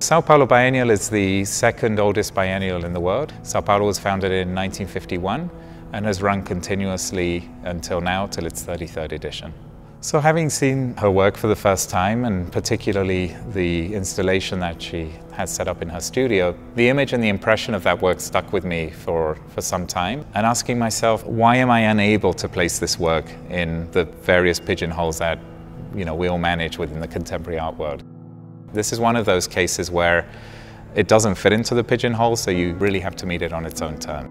São Paulo Biennial is the second oldest biennial in the world. São Paulo was founded in 1951 and has run continuously until now, till its 33rd edition. So having seen her work for the first time, and particularly the installation that she has set up in her studio, the image and the impression of that work stuck with me for some time, and asking myself, why am I unable to place this work in the various pigeonholes that we all manage within the contemporary art world? This is one of those cases where it doesn't fit into the pigeonhole, so you really have to meet it on its own terms.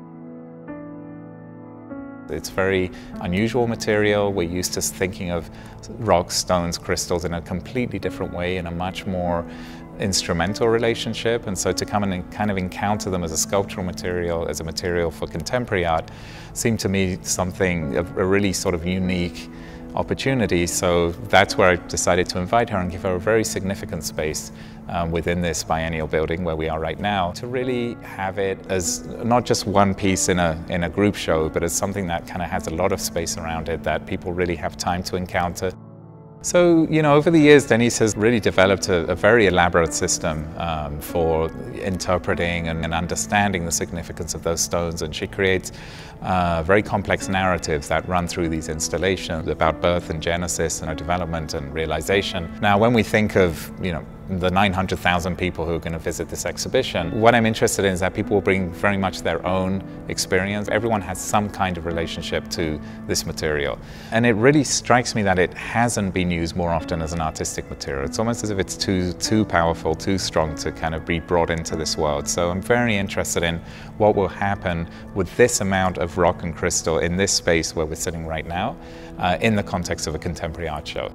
It's very unusual material. We're used to thinking of rocks, stones, crystals in a completely different way, in a much more instrumental relationship. And so to come and kind of encounter them as a sculptural material, as a material for contemporary art, seemed to me something, a really sort of unique opportunity. So that's where I decided to invite her and give her a very significant space within this biennial building where we are right now, to really have it as not just one piece in a group show, but as something that kind of has a lot of space around it that people really have time to encounter. So, over the years, Denise has really developed a very elaborate system for interpreting and understanding the significance of those stones, and she creates very complex narratives that run through these installations about birth and genesis and development and realization. Now, when we think of, the 900,000 people who are going to visit this exhibition, what I'm interested in is that people will bring very much their own experience. Everyone has some kind of relationship to this material. And it really strikes me that it hasn't been used more often as an artistic material. It's almost as if it's too powerful, too strong to kind of be brought into this world. So I'm very interested in what will happen with this amount of rock and crystal in this space where we're sitting right now, in the context of a contemporary art show.